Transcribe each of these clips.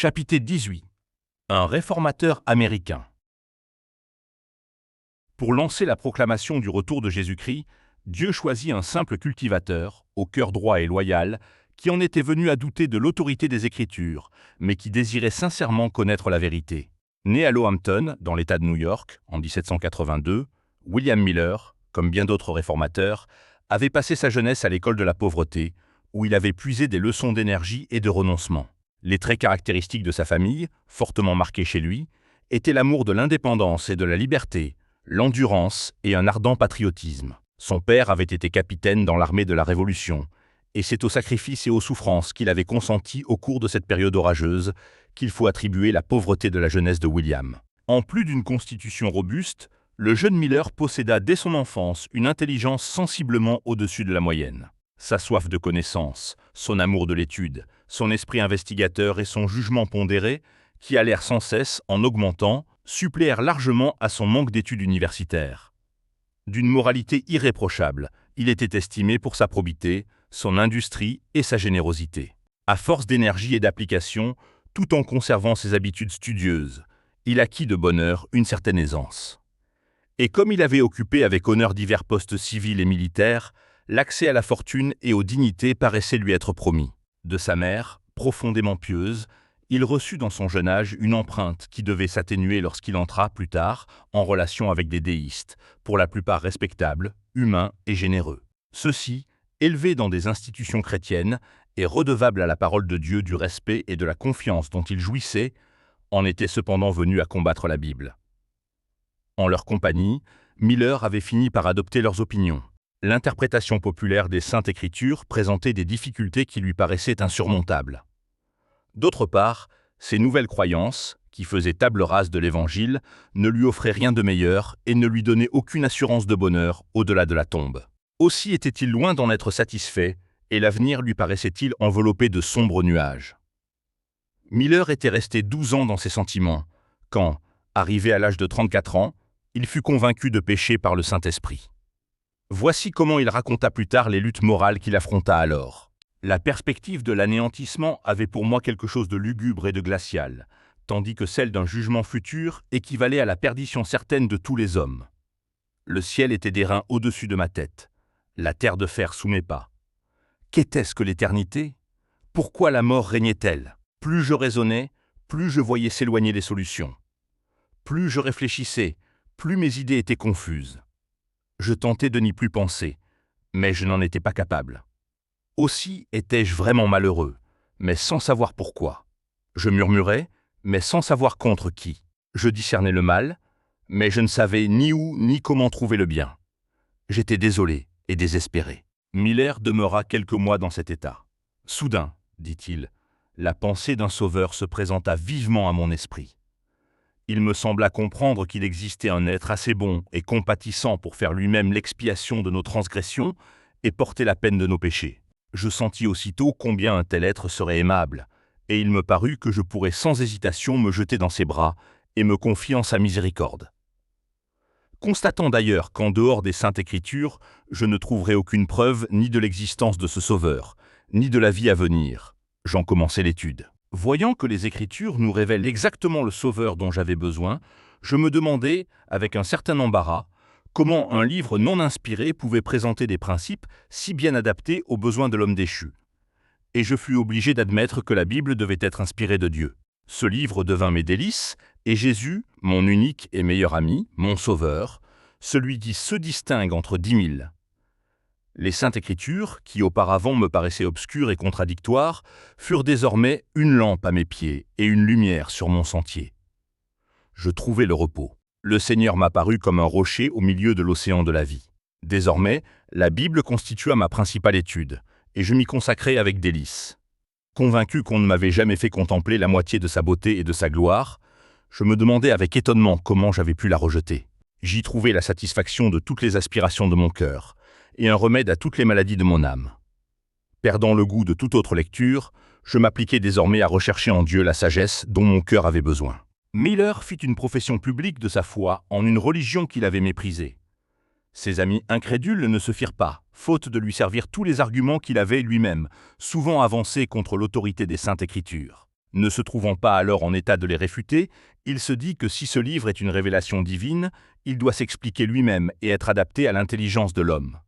Chapitre 18. Un réformateur américain. Pour lancer la proclamation du retour de Jésus-Christ, Dieu choisit un simple cultivateur, au cœur droit et loyal, qui en était venu à douter de l'autorité des Écritures, mais qui désirait sincèrement connaître la vérité. Né à Lowhampton, dans l'État de New York, en 1782, William Miller, comme bien d'autres réformateurs, avait passé sa jeunesse à l'école de la pauvreté, où il avait puisé des leçons d'énergie et de renoncement. Les traits caractéristiques de sa famille, fortement marqués chez lui, étaient l'amour de l'indépendance et de la liberté, l'endurance et un ardent patriotisme. Son père avait été capitaine dans l'armée de la Révolution, et c'est aux sacrifices et aux souffrances qu'il avait consentis au cours de cette période orageuse qu'il faut attribuer la pauvreté de la jeunesse de William. En plus d'une constitution robuste, le jeune Miller posséda dès son enfance une intelligence sensiblement au-dessus de la moyenne. Sa soif de connaissance, son amour de l'étude, son esprit investigateur et son jugement pondéré, qui allèrent sans cesse en augmentant, suppléèrent largement à son manque d'études universitaires. D'une moralité irréprochable, il était estimé pour sa probité, son industrie et sa générosité. À force d'énergie et d'application, tout en conservant ses habitudes studieuses, il acquit de bonne heure une certaine aisance. Et comme il avait occupé avec honneur divers postes civils et militaires, l'accès à la fortune et aux dignités paraissait lui être promis. De sa mère, profondément pieuse, il reçut dans son jeune âge une empreinte qui devait s'atténuer lorsqu'il entra, plus tard, en relation avec des déistes, pour la plupart respectables, humains et généreux. Ceux-ci, élevés dans des institutions chrétiennes et redevables à la parole de Dieu du respect et de la confiance dont ils jouissaient, en étaient cependant venus à combattre la Bible. En leur compagnie, Miller avait fini par adopter leurs opinions. L'interprétation populaire des Saintes Écritures présentait des difficultés qui lui paraissaient insurmontables. D'autre part, ses nouvelles croyances, qui faisaient table rase de l'Évangile, ne lui offraient rien de meilleur et ne lui donnaient aucune assurance de bonheur au-delà de la tombe. Aussi était-il loin d'en être satisfait, et l'avenir lui paraissait-il enveloppé de sombres nuages. Miller était resté 12 ans dans ses sentiments, quand, arrivé à l'âge de 34 ans, il fut convaincu de pécher par le Saint-Esprit. Voici comment il raconta plus tard les luttes morales qu'il affronta alors. La perspective de l'anéantissement avait pour moi quelque chose de lugubre et de glacial, tandis que celle d'un jugement futur équivalait à la perdition certaine de tous les hommes. Le ciel était d'airain au-dessus de ma tête, la terre de fer sous mes pas. Qu'était-ce que l'éternité? Pourquoi la mort régnait-elle? Plus je raisonnais, plus je voyais s'éloigner les solutions. Plus je réfléchissais, plus mes idées étaient confuses. Je tentais de n'y plus penser, mais je n'en étais pas capable. Aussi étais-je vraiment malheureux, mais sans savoir pourquoi. Je murmurais, mais sans savoir contre qui. Je discernais le mal, mais je ne savais ni où ni comment trouver le bien. J'étais désolé et désespéré. Miller demeura quelques mois dans cet état. Soudain, dit-il, la pensée d'un sauveur se présenta vivement à mon esprit. Il me sembla comprendre qu'il existait un être assez bon et compatissant pour faire lui-même l'expiation de nos transgressions et porter la peine de nos péchés. Je sentis aussitôt combien un tel être serait aimable, et il me parut que je pourrais sans hésitation me jeter dans ses bras et me confier en sa miséricorde. Constatant d'ailleurs qu'en dehors des Saintes Écritures, je ne trouverais aucune preuve ni de l'existence de ce Sauveur, ni de la vie à venir, j'en commençai l'étude. Voyant que les Écritures nous révèlent exactement le Sauveur dont j'avais besoin, je me demandais, avec un certain embarras, comment un livre non inspiré pouvait présenter des principes si bien adaptés aux besoins de l'homme déchu. Et je fus obligé d'admettre que la Bible devait être inspirée de Dieu. Ce livre devint mes délices, et Jésus, mon unique et meilleur ami, mon Sauveur, celui qui se distingue entre 10 000. Les Saintes Écritures, qui auparavant me paraissaient obscures et contradictoires, furent désormais une lampe à mes pieds et une lumière sur mon sentier. Je trouvai le repos. Le Seigneur m'apparut comme un rocher au milieu de l'océan de la vie. Désormais, la Bible constitua ma principale étude, et je m'y consacrai avec délice. Convaincu qu'on ne m'avait jamais fait contempler la moitié de sa beauté et de sa gloire, je me demandais avec étonnement comment j'avais pu la rejeter. J'y trouvai la satisfaction de toutes les aspirations de mon cœur, et un remède à toutes les maladies de mon âme. Perdant le goût de toute autre lecture, je m'appliquai désormais à rechercher en Dieu la sagesse dont mon cœur avait besoin. Miller fit une profession publique de sa foi en une religion qu'il avait méprisée. Ses amis incrédules ne se firent pas, faute de lui servir tous les arguments qu'il avait lui-même, souvent avancés contre l'autorité des Saintes Écritures. Ne se trouvant pas alors en état de les réfuter, il se dit que si ce livre est une révélation divine, il doit s'expliquer lui-même et être adapté à l'intelligence de l'homme.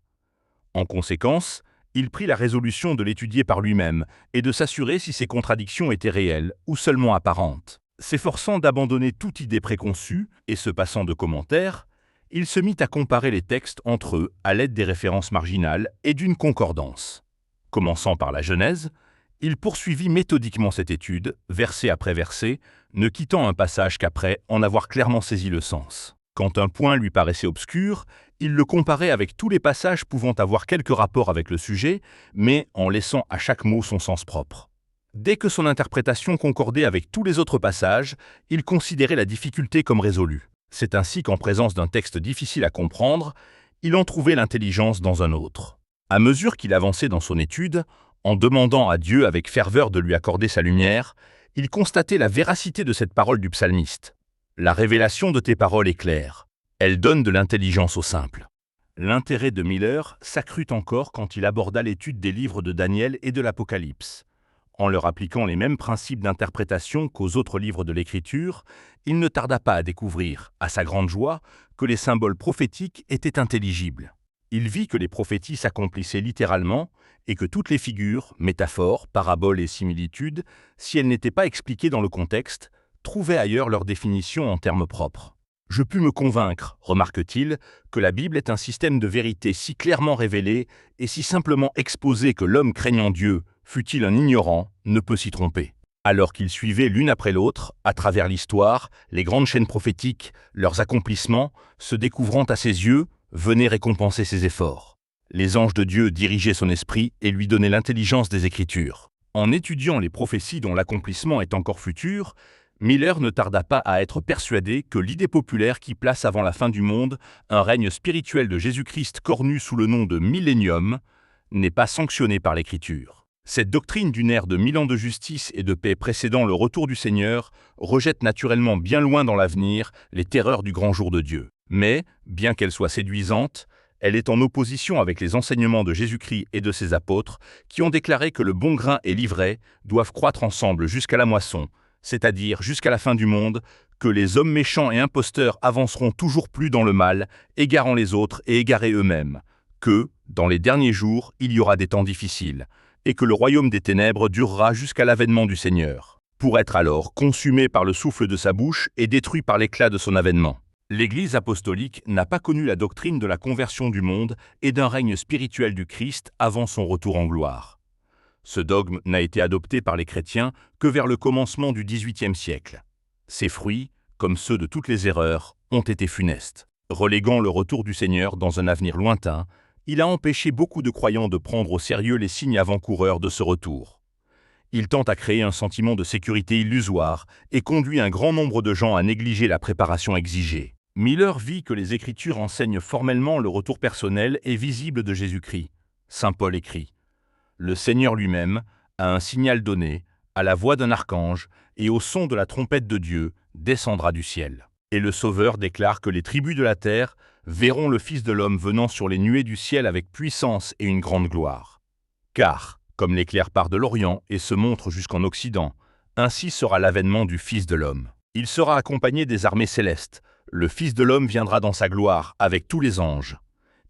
En conséquence, il prit la résolution de l'étudier par lui-même et de s'assurer si ces contradictions étaient réelles ou seulement apparentes. S'efforçant d'abandonner toute idée préconçue et se passant de commentaires, il se mit à comparer les textes entre eux à l'aide des références marginales et d'une concordance. Commençant par la Genèse, il poursuivit méthodiquement cette étude, verset après verset, ne quittant un passage qu'après en avoir clairement saisi le sens. Quand un point lui paraissait obscur, il le comparait avec tous les passages pouvant avoir quelque rapport avec le sujet, mais en laissant à chaque mot son sens propre. Dès que son interprétation concordait avec tous les autres passages, il considérait la difficulté comme résolue. C'est ainsi qu'en présence d'un texte difficile à comprendre, il en trouvait l'intelligence dans un autre. À mesure qu'il avançait dans son étude, en demandant à Dieu avec ferveur de lui accorder sa lumière, il constatait la véracité de cette parole du psalmiste. La révélation de tes paroles est claire. Elle donne de l'intelligence aux simples. L'intérêt de Miller s'accrut encore quand il aborda l'étude des livres de Daniel et de l'Apocalypse. En leur appliquant les mêmes principes d'interprétation qu'aux autres livres de l'Écriture, il ne tarda pas à découvrir, à sa grande joie, que les symboles prophétiques étaient intelligibles. Il vit que les prophéties s'accomplissaient littéralement et que toutes les figures, métaphores, paraboles et similitudes, si elles n'étaient pas expliquées dans le contexte, trouvaient ailleurs leur définition en termes propres. Je pus me convaincre, remarque-t-il, que la Bible est un système de vérité si clairement révélé et si simplement exposé que l'homme craignant Dieu, fût-il un ignorant, ne peut s'y tromper. Alors qu'il suivait l'une après l'autre, à travers l'histoire, les grandes chaînes prophétiques, leurs accomplissements, se découvrant à ses yeux, venaient récompenser ses efforts. Les anges de Dieu dirigeaient son esprit et lui donnaient l'intelligence des Écritures. En étudiant les prophéties dont l'accomplissement est encore futur, Miller ne tarda pas à être persuadé que l'idée populaire qui place avant la fin du monde un règne spirituel de Jésus-Christ cornu sous le nom de millénium n'est pas sanctionnée par l'Écriture. Cette doctrine d'une ère de 1000 ans de justice et de paix précédant le retour du Seigneur rejette naturellement bien loin dans l'avenir les terreurs du grand jour de Dieu. Mais, bien qu'elle soit séduisante, elle est en opposition avec les enseignements de Jésus-Christ et de ses apôtres qui ont déclaré que le bon grain et l'ivraie doivent croître ensemble jusqu'à la moisson, c'est-à-dire jusqu'à la fin du monde, que les hommes méchants et imposteurs avanceront toujours plus dans le mal, égarant les autres et égarés eux-mêmes, que, dans les derniers jours, il y aura des temps difficiles, et que le royaume des ténèbres durera jusqu'à l'avènement du Seigneur, pour être alors consumé par le souffle de sa bouche et détruit par l'éclat de son avènement. L'Église apostolique n'a pas connu la doctrine de la conversion du monde et d'un règne spirituel du Christ avant son retour en gloire. Ce dogme n'a été adopté par les chrétiens que vers le commencement du XVIIIe siècle. Ses fruits, comme ceux de toutes les erreurs, ont été funestes. Reléguant le retour du Seigneur dans un avenir lointain, il a empêché beaucoup de croyants de prendre au sérieux les signes avant-coureurs de ce retour. Il tente à créer un sentiment de sécurité illusoire et conduit un grand nombre de gens à négliger la préparation exigée. Miller vit que les Écritures enseignent formellement le retour personnel et visible de Jésus-Christ. Saint Paul écrit « Le Seigneur lui-même, à un signal donné, à la voix d'un archange et au son de la trompette de Dieu, descendra du ciel. » Et le Sauveur déclare que les tribus de la terre verront le Fils de l'homme venant sur les nuées du ciel avec puissance et une grande gloire. Car, comme l'éclair part de l'Orient et se montre jusqu'en Occident, ainsi sera l'avènement du Fils de l'homme. Il sera accompagné des armées célestes. Le Fils de l'homme viendra dans sa gloire avec tous les anges.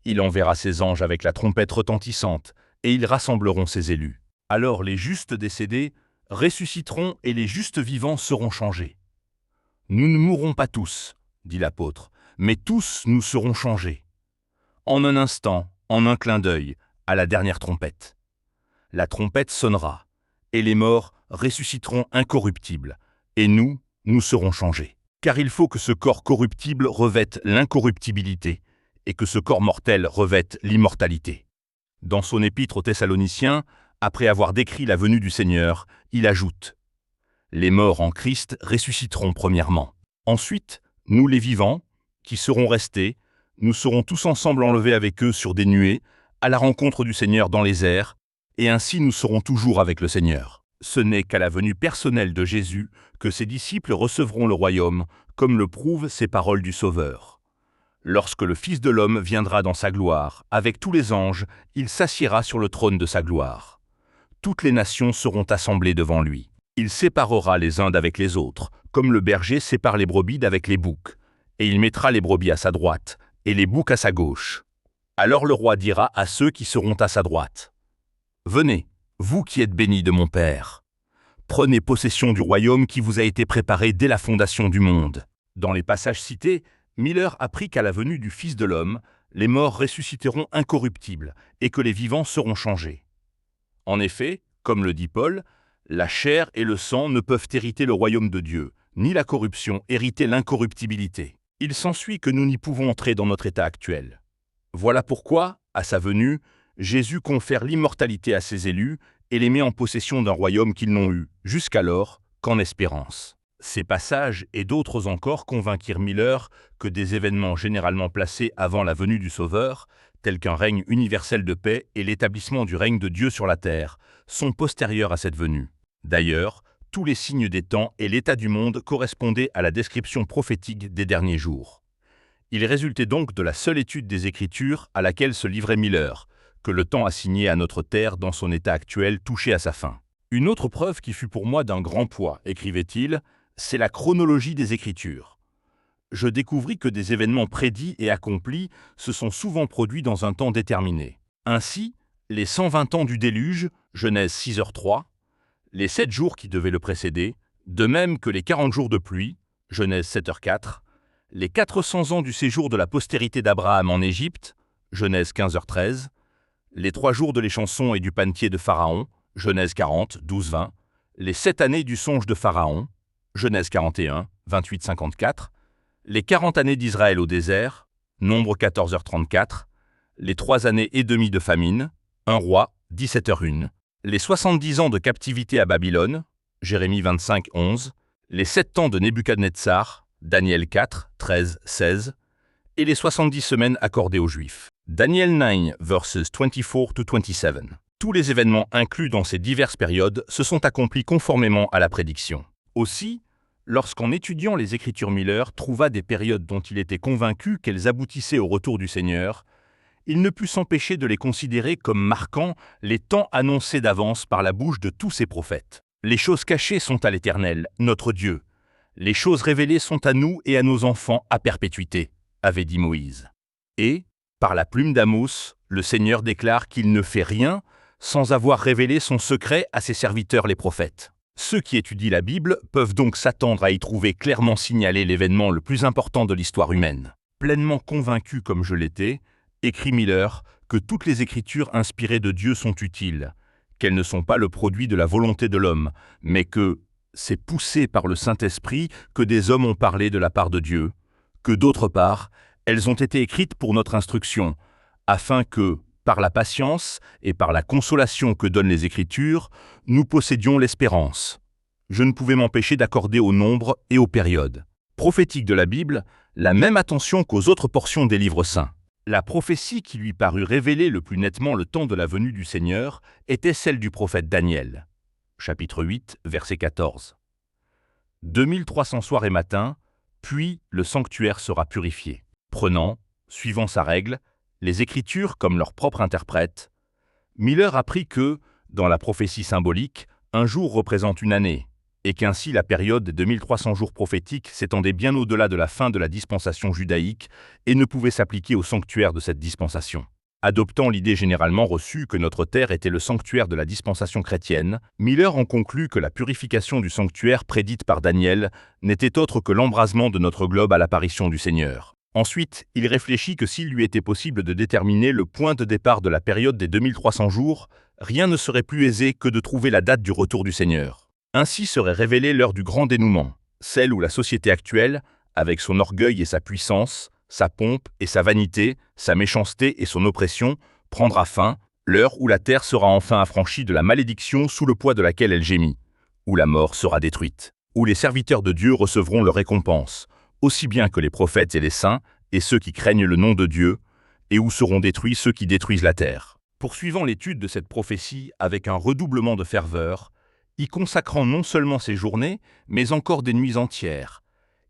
Il enverra ses anges avec la trompette retentissante, et ils rassembleront ses élus. Alors les justes décédés ressusciteront et les justes vivants seront changés. Nous ne mourrons pas tous, dit l'apôtre, mais tous nous serons changés. En un instant, en un clin d'œil, à la dernière trompette. La trompette sonnera, et les morts ressusciteront incorruptibles, et nous serons changés. Car il faut que ce corps corruptible revête l'incorruptibilité, et que ce corps mortel revête l'immortalité. Dans son épître aux Thessaloniciens, après avoir décrit la venue du Seigneur, il ajoute « Les morts en Christ ressusciteront premièrement. Ensuite, nous les vivants, qui serons restés, nous serons tous ensemble enlevés avec eux sur des nuées, à la rencontre du Seigneur dans les airs, et ainsi nous serons toujours avec le Seigneur. » Ce n'est qu'à la venue personnelle de Jésus que ses disciples recevront le royaume, comme le prouvent ces paroles du Sauveur. Lorsque le Fils de l'homme viendra dans sa gloire, avec tous les anges, il s'assiera sur le trône de sa gloire. Toutes les nations seront assemblées devant lui. Il séparera les uns d'avec les autres, comme le berger sépare les brebis d'avec les boucs, et il mettra les brebis à sa droite, et les boucs à sa gauche. Alors le roi dira à ceux qui seront à sa droite, « Venez, vous qui êtes bénis de mon Père. Prenez possession du royaume qui vous a été préparé dès la fondation du monde. » Dans les passages cités, Miller apprit qu'à la venue du Fils de l'homme, les morts ressusciteront incorruptibles et que les vivants seront changés. En effet, comme le dit Paul, la chair et le sang ne peuvent hériter le royaume de Dieu, ni la corruption hériter l'incorruptibilité. Il s'ensuit que nous n'y pouvons entrer dans notre état actuel. Voilà pourquoi, à sa venue, Jésus confère l'immortalité à ses élus et les met en possession d'un royaume qu'ils n'ont eu, jusqu'alors, qu'en espérance. Ces passages et d'autres encore convainquirent Miller que des événements généralement placés avant la venue du Sauveur, tels qu'un règne universel de paix et l'établissement du règne de Dieu sur la terre, sont postérieurs à cette venue. D'ailleurs, tous les signes des temps et l'état du monde correspondaient à la description prophétique des derniers jours. Il résultait donc de la seule étude des Écritures à laquelle se livrait Miller, que le temps assigné à notre terre dans son état actuel touchait à sa fin. Une autre preuve qui fut pour moi d'un grand poids, écrivait-il, c'est la chronologie des Écritures. Je découvris que des événements prédits et accomplis se sont souvent produits dans un temps déterminé. Ainsi, les 120 ans du déluge, Genèse 6h3, les 7 jours qui devaient le précéder, de même que les 40 jours de pluie, Genèse 7h4, les 400 ans du séjour de la postérité d'Abraham en Égypte, Genèse 15h13, les 3 jours de l'échanson et du panetier de Pharaon, Genèse 40, 12-20, les 7 années du songe de Pharaon, Genèse 41, 28-54, les 40 années d'Israël au désert, Nombre 14h34, les 3 années et demie de famine, 1 roi, 17h01, les 70 ans de captivité à Babylone, Jérémie 25, 11, les 7 ans de Nebuchadnezzar, Daniel 4, 13, 16, et les 70 semaines accordées aux Juifs. Daniel 9, verses 24-27. Tous les événements inclus dans ces diverses périodes se sont accomplis conformément à la prédiction. Aussi, lorsqu'en étudiant les Écritures, Miller trouva des périodes dont il était convaincu qu'elles aboutissaient au retour du Seigneur, il ne put s'empêcher de les considérer comme marquant les temps annoncés d'avance par la bouche de tous ses prophètes. Les choses cachées sont à l'Éternel, notre Dieu. Les choses révélées sont à nous et à nos enfants à perpétuité, avait dit Moïse. Et, par la plume d'Amos, le Seigneur déclare qu'il ne fait rien sans avoir révélé son secret à ses serviteurs les prophètes. Ceux qui étudient la Bible peuvent donc s'attendre à y trouver clairement signalé l'événement le plus important de l'histoire humaine. Pleinement convaincu comme je l'étais, écrit Miller que toutes les Écritures inspirées de Dieu sont utiles, qu'elles ne sont pas le produit de la volonté de l'homme, mais que c'est poussé par le Saint-Esprit que des hommes ont parlé de la part de Dieu, que d'autre part, elles ont été écrites pour notre instruction, afin que, par la patience et par la consolation que donnent les Écritures, nous possédions l'espérance. Je ne pouvais m'empêcher d'accorder au nombre et aux périodes prophétiques de la Bible la même attention qu'aux autres portions des livres saints. La prophétie qui lui parut révéler le plus nettement le temps de la venue du Seigneur était celle du prophète Daniel. Chapitre 8, verset 14. 2300 soirs et matins, puis le sanctuaire sera purifié. Prenant, suivant sa règle, les Écritures comme leur propre interprète, Miller apprit que, dans la prophétie symbolique, un jour représente une année, et qu'ainsi la période des 2300 jours prophétiques s'étendait bien au-delà de la fin de la dispensation judaïque et ne pouvait s'appliquer au sanctuaire de cette dispensation. Adoptant l'idée généralement reçue que notre terre était le sanctuaire de la dispensation chrétienne, Miller en conclut que la purification du sanctuaire prédite par Daniel n'était autre que l'embrasement de notre globe à l'apparition du Seigneur. Ensuite, il réfléchit que s'il lui était possible de déterminer le point de départ de la période des 2300 jours, rien ne serait plus aisé que de trouver la date du retour du Seigneur. Ainsi serait révélée l'heure du grand dénouement, celle où la société actuelle, avec son orgueil et sa puissance, sa pompe et sa vanité, sa méchanceté et son oppression, prendra fin, l'heure où la terre sera enfin affranchie de la malédiction sous le poids de laquelle elle gémit, où la mort sera détruite, où les serviteurs de Dieu recevront leur récompense, aussi bien que les prophètes et les saints, et ceux qui craignent le nom de Dieu, et où seront détruits ceux qui détruisent la terre. Poursuivant l'étude de cette prophétie avec un redoublement de ferveur, y consacrant non seulement ses journées, mais encore des nuits entières,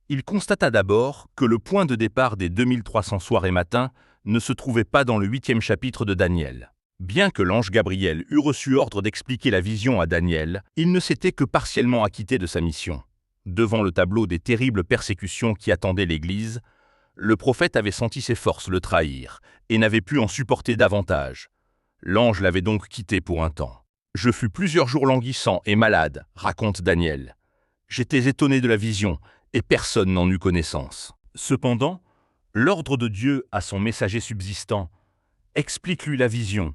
il constata d'abord que le point de départ des 2300 soirs et matins ne se trouvait pas dans le 8e chapitre de Daniel. Bien que l'ange Gabriel eût reçu ordre d'expliquer la vision à Daniel, il ne s'était que partiellement acquitté de sa mission. Devant le tableau des terribles persécutions qui attendaient l'Église, le prophète avait senti ses forces le trahir et n'avait pu en supporter davantage. L'ange l'avait donc quitté pour un temps. « Je fus plusieurs jours languissant et malade », raconte Daniel. « J'étais étonné de la vision et personne n'en eut connaissance. » Cependant, l'ordre de Dieu à son messager subsistant « Explique-lui la vision ».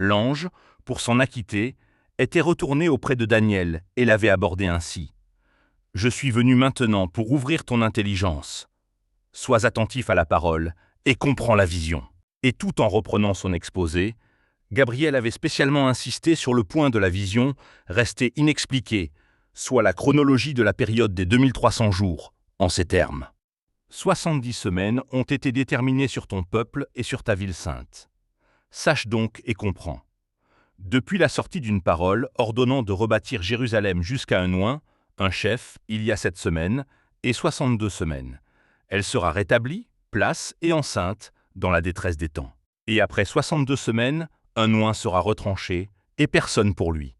L'ange, pour s'en acquitter, était retourné auprès de Daniel et l'avait abordé ainsi. « Je suis venu maintenant pour ouvrir ton intelligence. Sois attentif à la parole et comprends la vision. » Et tout en reprenant son exposé, Gabriel avait spécialement insisté sur le point de la vision restée inexpliquée, soit la chronologie de la période des 2300 jours, en ces termes. 70 semaines ont été déterminées sur ton peuple et sur ta ville sainte. Sache donc et comprends. Depuis la sortie d'une parole ordonnant de rebâtir Jérusalem jusqu'à un oint, un chef, il y a 7 semaines, et 62 semaines. Elle sera rétablie, place et enceinte, dans la détresse des temps. Et après 62 semaines, un oint sera retranché, et personne pour lui.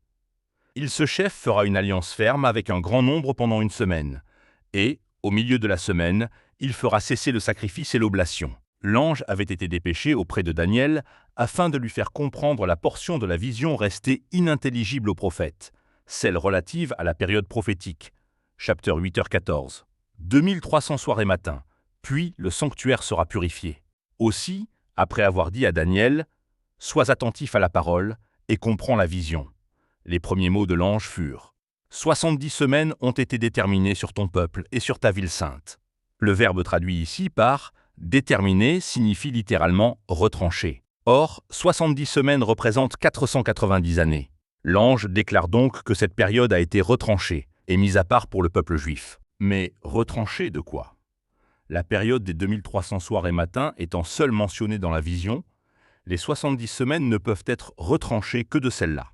Ce chef fera une alliance ferme avec un grand nombre pendant une semaine, et, au milieu de la semaine, il fera cesser le sacrifice et l'oblation. L'ange avait été dépêché auprès de Daniel afin de lui faire comprendre la portion de la vision restée inintelligible au prophète, celle relative à la période prophétique. Chapitre 8h14. 2300 soirs et matins, puis le sanctuaire sera purifié. Aussi, après avoir dit à Daniel « Sois attentif à la parole et comprends la vision », les premiers mots de l'ange furent « 70 semaines ont été déterminées sur ton peuple et sur ta ville sainte ». Le verbe traduit ici par « déterminé » signifie littéralement « retranché ». Or, 70 semaines représentent 490 années. L'ange déclare donc que cette période a été retranchée et mise à part pour le peuple juif. Mais retranchée de quoi? La période des 2300 soirs et matins étant seule mentionnée dans la vision, les 70 semaines ne peuvent être retranchées que de celle-là.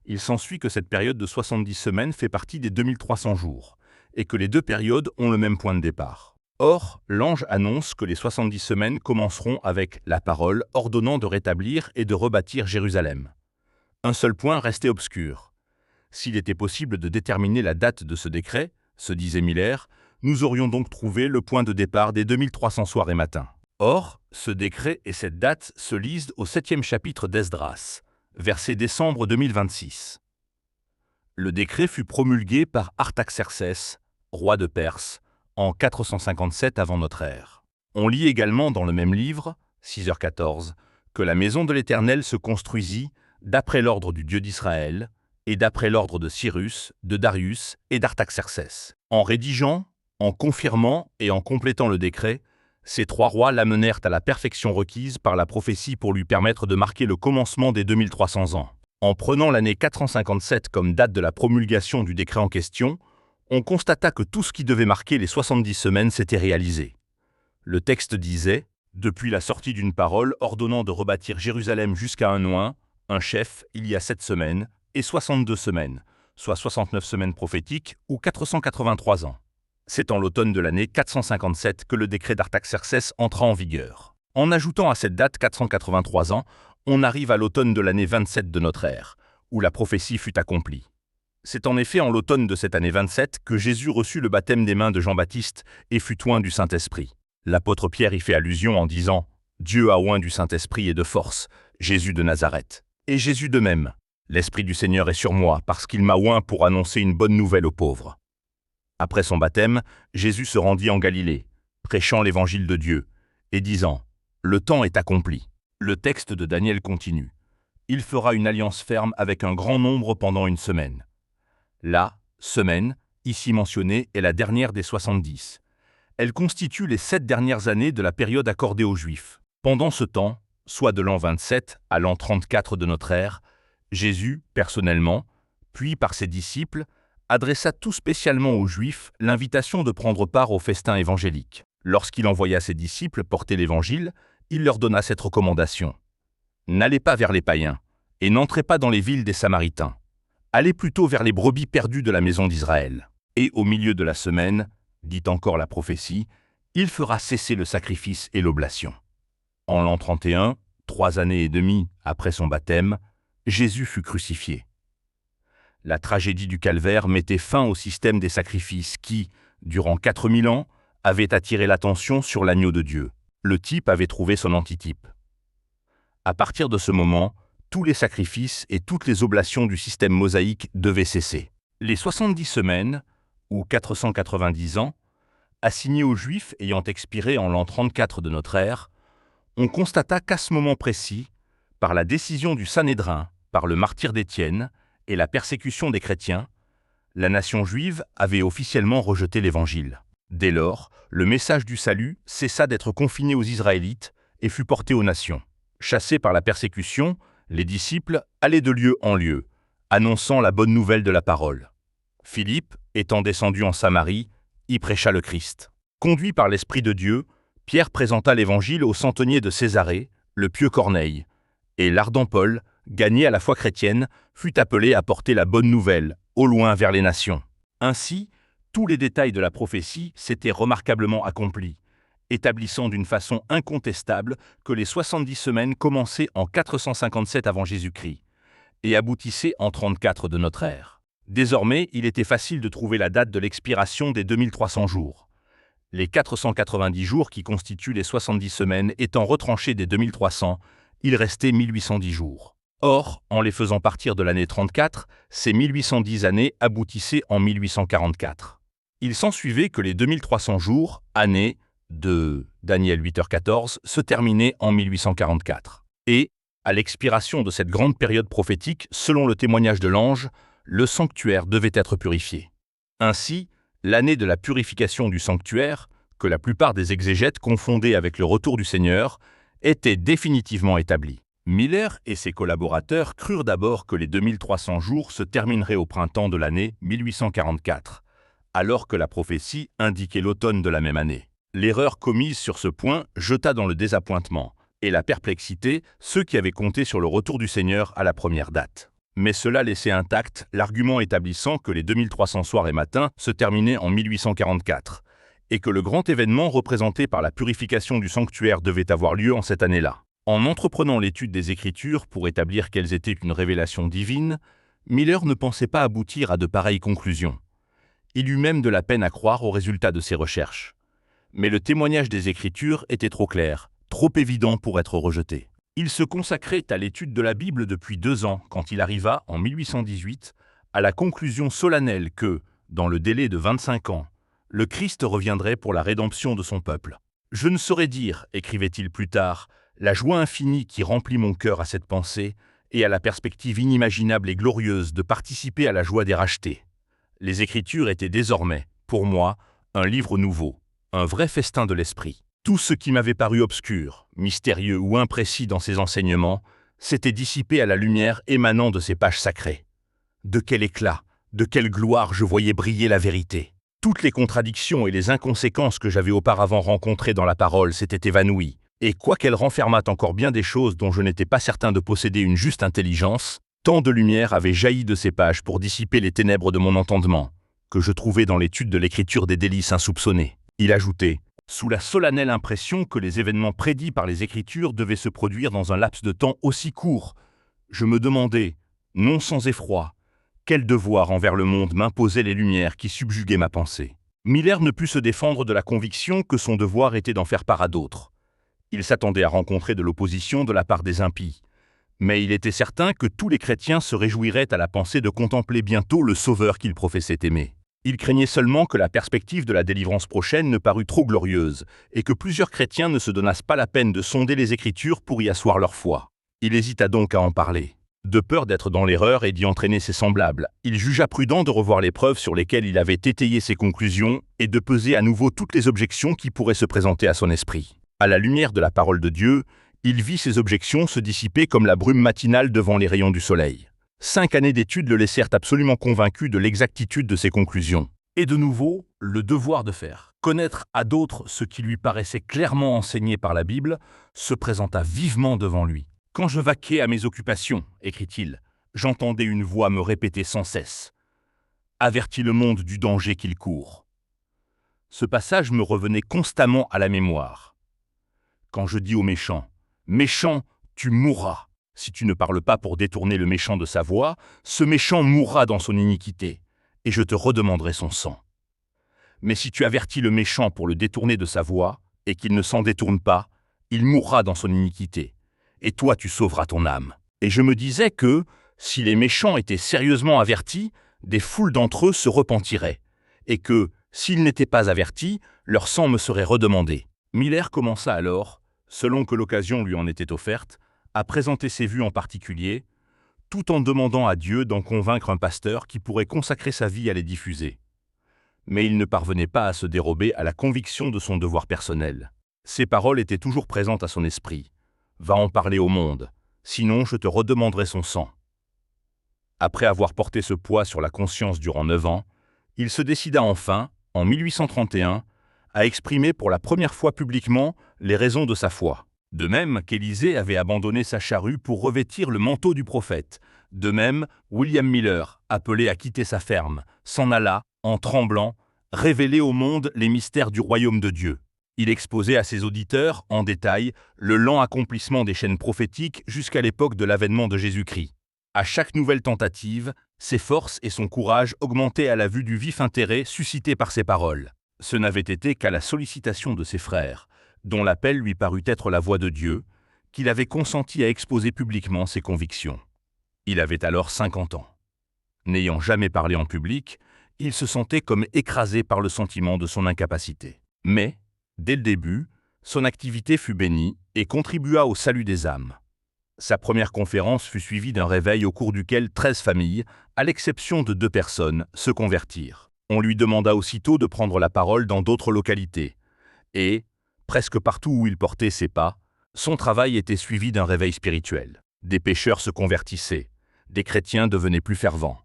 Il s'ensuit que cette période de 70 semaines fait partie des 2300 jours, et que les deux périodes ont le même point de départ. Or, l'ange annonce que les 70 semaines commenceront avec la parole ordonnant de rétablir et de rebâtir Jérusalem. Un seul point restait obscur. S'il était possible de déterminer la date de ce décret, se disait Miller, nous aurions donc trouvé le point de départ des 2300 soirs et matins. Or, ce décret et cette date se lisent au 7e chapitre d'Esdras, verset décembre 2026. Le décret fut promulgué par Artaxercès, roi de Perse, en 457 avant notre ère. On lit également dans le même livre, 6h14, que la maison de l'Éternel se construisit d'après l'ordre du Dieu d'Israël et d'après l'ordre de Cyrus, de Darius et d'Artaxercès. En rédigeant, en confirmant et en complétant le décret, ces trois rois l'amenèrent à la perfection requise par la prophétie pour lui permettre de marquer le commencement des 2300 ans. En prenant l'année 457 comme date de la promulgation du décret en question, on constata que tout ce qui devait marquer les 70 semaines s'était réalisé. Le texte disait « Depuis la sortie d'une parole ordonnant de rebâtir Jérusalem jusqu'à un oint, un chef, il y a 7 semaines, et 62 semaines, soit 69 semaines prophétiques ou 483 ans. » C'est en l'automne de l'année 457 que le décret d'Artaxercès entra en vigueur. En ajoutant à cette date 483 ans, on arrive à l'automne de l'année 27 de notre ère, où la prophétie fut accomplie. C'est en effet en l'automne de cette année 27 que Jésus reçut le baptême des mains de Jean-Baptiste et fut oint du Saint-Esprit. L'apôtre Pierre y fait allusion en disant « Dieu a oint du Saint-Esprit et de force, Jésus de Nazareth. Et Jésus de même. L'Esprit du Seigneur est sur moi parce qu'il m'a oint pour annoncer une bonne nouvelle aux pauvres. » Après son baptême, Jésus se rendit en Galilée, prêchant l'évangile de Dieu, et disant « Le temps est accompli ». Le texte de Daniel continue. Il fera une alliance ferme avec un grand nombre pendant une semaine. La semaine, ici mentionnée, est la dernière des 70. Elle constitue les 7 dernières années de la période accordée aux Juifs. Pendant ce temps, soit de l'an 27 à l'an 34 de notre ère, Jésus, personnellement, puis par ses disciples, adressa tout spécialement aux Juifs l'invitation de prendre part au festin évangélique. Lorsqu'il envoya ses disciples porter l'Évangile, il leur donna cette recommandation. « N'allez pas vers les païens, et n'entrez pas dans les villes des Samaritains. Allez plutôt vers les brebis perdues de la maison d'Israël. Et au milieu de la semaine, dit encore la prophétie, il fera cesser le sacrifice et l'oblation. » En l'an 31, 3 années et demie après son baptême, Jésus fut crucifié. La tragédie du calvaire mettait fin au système des sacrifices qui, durant 4000 ans, avait attiré l'attention sur l'agneau de Dieu. Le type avait trouvé son antitype. À partir de ce moment, tous les sacrifices et toutes les oblations du système mosaïque devaient cesser. Les 70 semaines, ou 490 ans, assignées aux Juifs ayant expiré en l'an 34 de notre ère, on constata qu'à ce moment précis, par la décision du Sanhédrin, par le martyre d'Étienne et la persécution des chrétiens, la nation juive avait officiellement rejeté l'Évangile. Dès lors, le message du salut cessa d'être confiné aux Israélites et fut porté aux nations. Chassés par la persécution, les disciples allaient de lieu en lieu, annonçant la bonne nouvelle de la parole. Philippe, étant descendu en Samarie, y prêcha le Christ. Conduit par l'Esprit de Dieu, Pierre présenta l'Évangile au centenier de Césarée, le pieux Corneille, et l'ardent Paul, gagné à la foi chrétienne, fut appelé à porter la bonne nouvelle, au loin vers les nations. Ainsi, tous les détails de la prophétie s'étaient remarquablement accomplis, établissant d'une façon incontestable que les 70 semaines commençaient en 457 avant Jésus-Christ et aboutissaient en 34 de notre ère. Désormais, il était facile de trouver la date de l'expiration des 2300 jours. Les 490 jours qui constituent les 70 semaines étant retranchés des 2300, il restait 1810 jours. Or, en les faisant partir de l'année 34, ces 1810 années aboutissaient en 1844. Il s'ensuivait que les 2300 jours, années, de Daniel 8h14, se terminaient en 1844. Et, à l'expiration de cette grande période prophétique, selon le témoignage de l'ange, le sanctuaire devait être purifié. Ainsi, l'année de la purification du sanctuaire, que la plupart des exégètes confondaient avec le retour du Seigneur, était définitivement établie. Miller et ses collaborateurs crurent d'abord que les 2300 jours se termineraient au printemps de l'année 1844, alors que la prophétie indiquait l'automne de la même année. L'erreur commise sur ce point jeta dans le désappointement et la perplexité ceux qui avaient compté sur le retour du Seigneur à la première date. Mais cela laissait intact l'argument établissant que les 2300 soirs et matins se terminaient en 1844 et que le grand événement représenté par la purification du sanctuaire devait avoir lieu en cette année-là. En entreprenant l'étude des Écritures pour établir qu'elles étaient une révélation divine, Miller ne pensait pas aboutir à de pareilles conclusions. Il eut même de la peine à croire aux résultats de ses recherches. Mais le témoignage des Écritures était trop clair, trop évident pour être rejeté. Il se consacrait à l'étude de la Bible depuis 2 ans quand il arriva, en 1818, à la conclusion solennelle que, dans le délai de 25 ans, le Christ reviendrait pour la rédemption de son peuple. « Je ne saurais dire, écrivait-il plus tard, la joie infinie qui remplit mon cœur à cette pensée et à la perspective inimaginable et glorieuse de participer à la joie des rachetés. Les Écritures étaient désormais, pour moi, un livre nouveau, un vrai festin de l'esprit. Tout ce qui m'avait paru obscur, mystérieux ou imprécis dans ces enseignements s'était dissipé à la lumière émanant de ces pages sacrées. De quel éclat, de quelle gloire je voyais briller la vérité. Toutes les contradictions et les inconséquences que j'avais auparavant rencontrées dans la parole s'étaient évanouies, et quoiqu'elle renfermât encore bien des choses dont je n'étais pas certain de posséder une juste intelligence, tant de lumière avait jailli de ces pages pour dissiper les ténèbres de mon entendement, que je trouvais dans l'étude de l'écriture des délices insoupçonnés. Il ajoutait, sous la solennelle impression que les événements prédits par les Écritures devaient se produire dans un laps de temps aussi court, je me demandais, non sans effroi, quel devoir envers le monde m'imposaient les lumières qui subjuguaient ma pensée. Miller ne put se défendre de la conviction que son devoir était d'en faire part à d'autres. Il s'attendait à rencontrer de l'opposition de la part des impies, mais il était certain que tous les chrétiens se réjouiraient à la pensée de contempler bientôt le Sauveur qu'ils professaient aimer. Il craignait seulement que la perspective de la délivrance prochaine ne parût trop glorieuse et que plusieurs chrétiens ne se donnassent pas la peine de sonder les Écritures pour y asseoir leur foi. Il hésita donc à en parler. De peur d'être dans l'erreur et d'y entraîner ses semblables, il jugea prudent de revoir les preuves sur lesquelles il avait étayé ses conclusions et de peser à nouveau toutes les objections qui pourraient se présenter à son esprit. À la lumière de la parole de Dieu, il vit ces objections se dissiper comme la brume matinale devant les rayons du soleil. 5 années d'études le laissèrent absolument convaincu de l'exactitude de ses conclusions. Et de nouveau, le devoir de faire connaître à d'autres ce qui lui paraissait clairement enseigné par la Bible se présenta vivement devant lui. « Quand je vaquais à mes occupations, écrit-il, j'entendais une voix me répéter sans cesse « Avertis le monde du danger qu'il court ». Ce passage me revenait constamment à la mémoire. Quand je dis aux méchants « Méchant, tu mourras. Si tu ne parles pas pour détourner le méchant de sa voie, ce méchant mourra dans son iniquité, et je te redemanderai son sang. Mais si tu avertis le méchant pour le détourner de sa voie, et qu'il ne s'en détourne pas, il mourra dans son iniquité, et toi tu sauveras ton âme. Et je me disais que, si les méchants étaient sérieusement avertis, des foules d'entre eux se repentiraient, et que, s'ils n'étaient pas avertis, leur sang me serait redemandé. Miller commença alors, selon que l'occasion lui en était offerte, à présenter ses vues en particulier, tout en demandant à Dieu d'en convaincre un pasteur qui pourrait consacrer sa vie à les diffuser. Mais il ne parvenait pas à se dérober à la conviction de son devoir personnel. Ces paroles étaient toujours présentes à son esprit. « Va en parler au monde, sinon je te redemanderai son sang. » Après avoir porté ce poids sur la conscience durant 9 ans, il se décida enfin, en 1831, à exprimer pour la première fois publiquement les raisons de sa foi. De même qu'Élisée avait abandonné sa charrue pour revêtir le manteau du prophète, de même, William Miller, appelé à quitter sa ferme, s'en alla, en tremblant, révéler au monde les mystères du royaume de Dieu. Il exposait à ses auditeurs, en détail, le lent accomplissement des chaînes prophétiques jusqu'à l'époque de l'avènement de Jésus-Christ. À chaque nouvelle tentative, ses forces et son courage augmentaient à la vue du vif intérêt suscité par ses paroles. Ce n'avait été qu'à la sollicitation de ses frères, dont l'appel lui parut être la voix de Dieu, qu'il avait consenti à exposer publiquement ses convictions. Il avait alors 50 ans. N'ayant jamais parlé en public, il se sentait comme écrasé par le sentiment de son incapacité. Mais, dès le début, son activité fut bénie et contribua au salut des âmes. Sa première conférence fut suivie d'un réveil au cours duquel 13 familles, à l'exception de 2 personnes, se convertirent. On lui demanda aussitôt de prendre la parole dans d'autres localités. Et, presque partout où il portait ses pas, son travail était suivi d'un réveil spirituel. Des pécheurs se convertissaient, des chrétiens devenaient plus fervents.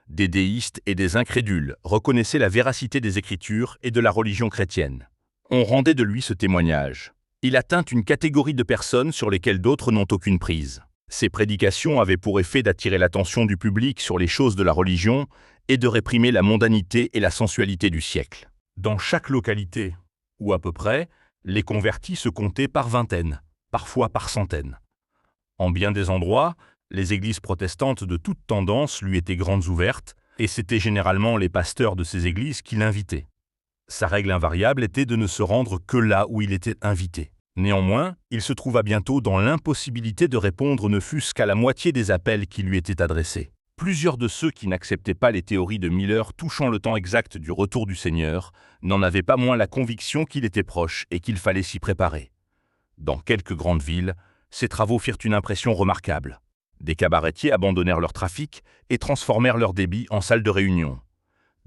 Des déistes et des incrédules reconnaissaient la véracité des Écritures et de la religion chrétienne. On rendait de lui ce témoignage. Il atteint une catégorie de personnes sur lesquelles d'autres n'ont aucune prise. Ses prédications avaient pour effet d'attirer l'attention du public sur les choses de la religion et de réprimer la mondanité et la sensualité du siècle. Dans chaque localité, ou à peu près, les convertis se comptaient par vingtaines, parfois par centaines. En bien des endroits, les églises protestantes de toute tendance lui étaient grandes ouvertes, et c'étaient généralement les pasteurs de ces églises qui l'invitaient. Sa règle invariable était de ne se rendre que là où il était invité. Néanmoins, il se trouva bientôt dans l'impossibilité de répondre ne fût-ce qu'à la moitié des appels qui lui étaient adressés. Plusieurs de ceux qui n'acceptaient pas les théories de Miller touchant le temps exact du retour du Seigneur n'en avaient pas moins la conviction qu'il était proche et qu'il fallait s'y préparer. Dans quelques grandes villes, ces travaux firent une impression remarquable. Des cabaretiers abandonnèrent leur trafic et transformèrent leurs débits en salles de réunion.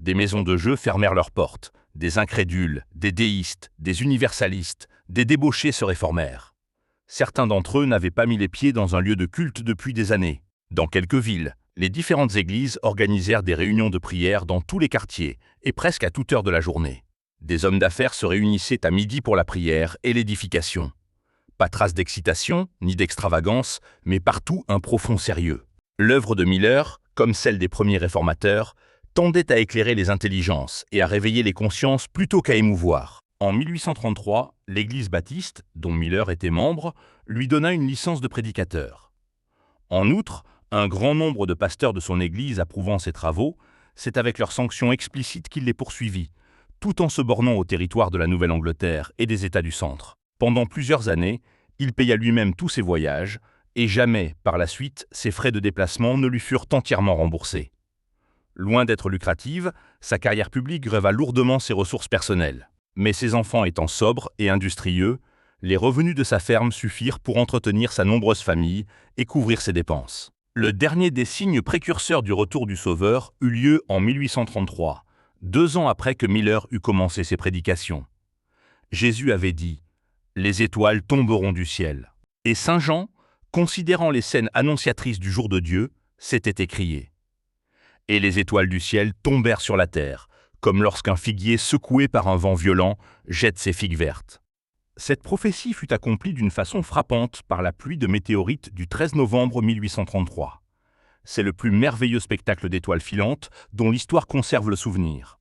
Des maisons de jeu fermèrent leurs portes. Des incrédules, des déistes, des universalistes, des débauchés se réformèrent. Certains d'entre eux n'avaient pas mis les pieds dans un lieu de culte depuis des années. Dans quelques villes, les différentes églises organisèrent des réunions de prière dans tous les quartiers et presque à toute heure de la journée. Des hommes d'affaires se réunissaient à midi pour la prière et l'édification. Pas trace d'excitation ni d'extravagance, mais partout un profond sérieux. L'œuvre de Miller, comme celle des premiers réformateurs, tendait à éclairer les intelligences et à réveiller les consciences plutôt qu'à émouvoir. En 1833, l'Église baptiste, dont Miller était membre, lui donna une licence de prédicateur. En outre, un grand nombre de pasteurs de son Église approuvant ses travaux, c'est avec leur sanction explicite qu'il les poursuivit, tout en se bornant au territoire de la Nouvelle-Angleterre et des États du Centre. Pendant plusieurs années, il paya lui-même tous ses voyages, et jamais, par la suite, ses frais de déplacement ne lui furent entièrement remboursés. Loin d'être lucrative, sa carrière publique greva lourdement ses ressources personnelles. Mais ses enfants étant sobres et industrieux, les revenus de sa ferme suffirent pour entretenir sa nombreuse famille et couvrir ses dépenses. Le dernier des signes précurseurs du retour du Sauveur eut lieu en 1833, 2 ans après que Miller eut commencé ses prédications. Jésus avait dit « Les étoiles tomberont du ciel ». Et Saint Jean, considérant les scènes annonciatrices du jour de Dieu, s'était écrié « Et les étoiles du ciel tombèrent sur la terre, comme lorsqu'un figuier secoué par un vent violent jette ses figues vertes. » Cette prophétie fut accomplie d'une façon frappante par la pluie de météorites du 13 novembre 1833. C'est le plus merveilleux spectacle d'étoiles filantes dont l'histoire conserve le souvenir.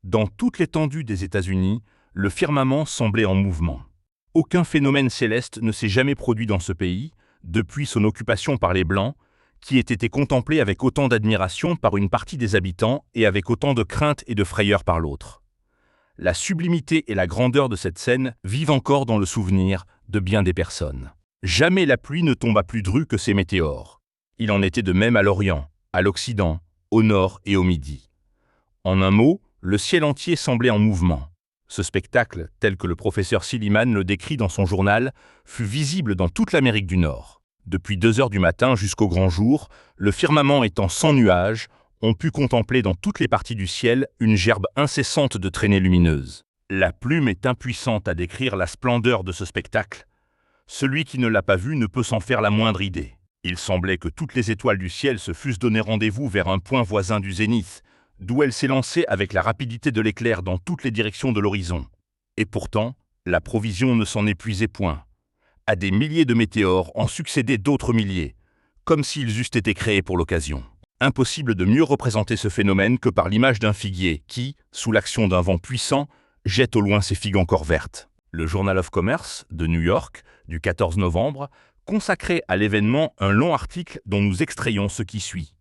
Dans toute l'étendue des États-Unis, le firmament semblait en mouvement. Aucun phénomène céleste ne s'est jamais produit dans ce pays, depuis son occupation par les Blancs, qui ait été contemplée avec autant d'admiration par une partie des habitants et avec autant de crainte et de frayeur par l'autre. La sublimité et la grandeur de cette scène vivent encore dans le souvenir de bien des personnes. Jamais la pluie ne tomba plus drue que ces météores. Il en était de même à l'Orient, à l'Occident, au Nord et au Midi. En un mot, le ciel entier semblait en mouvement. Ce spectacle, tel que le professeur Silliman le décrit dans son journal, fut visible dans toute l'Amérique du Nord. Depuis 2 heures du matin jusqu'au grand jour, le firmament étant sans nuages, on put contempler dans toutes les parties du ciel une gerbe incessante de traînées lumineuses. La plume est impuissante à décrire la splendeur de ce spectacle. Celui qui ne l'a pas vu ne peut s'en faire la moindre idée. Il semblait que toutes les étoiles du ciel se fussent donné rendez-vous vers un point voisin du zénith, d'où elles s'élançaient avec la rapidité de l'éclair dans toutes les directions de l'horizon. Et pourtant, la provision ne s'en épuisait point. À des milliers de météores en succédaient d'autres milliers, comme s'ils eussent été créés pour l'occasion. Impossible de mieux représenter ce phénomène que par l'image d'un figuier qui, sous l'action d'un vent puissant, jette au loin ses figues encore vertes. Le Journal of Commerce de New York, du 14 novembre, consacrait à l'événement un long article dont nous extrayons ce qui suit.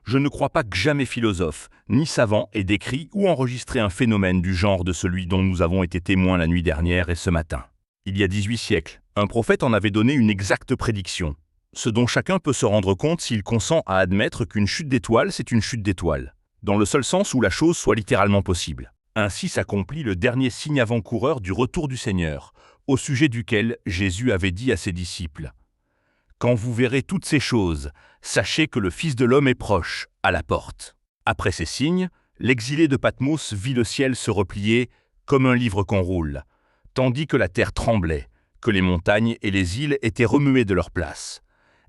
Je ne crois pas que jamais philosophe, ni savant ait décrit ou enregistré un phénomène du genre de celui dont nous avons été témoins la nuit dernière et ce matin. Il y a 18 siècles, un prophète en avait donné une exacte prédiction, ce dont chacun peut se rendre compte s'il consent à admettre qu'une chute d'étoiles, c'est une chute d'étoiles, dans le seul sens où la chose soit littéralement possible. Ainsi s'accomplit le dernier signe avant-coureur du retour du Seigneur, au sujet duquel Jésus avait dit à ses disciples « Quand vous verrez toutes ces choses, sachez que le Fils de l'homme est proche, à la porte. » Après ces signes, l'exilé de Patmos vit le ciel se replier comme un livre qu'on roule, tandis que la terre tremblait, que les montagnes et les îles étaient remuées de leur place,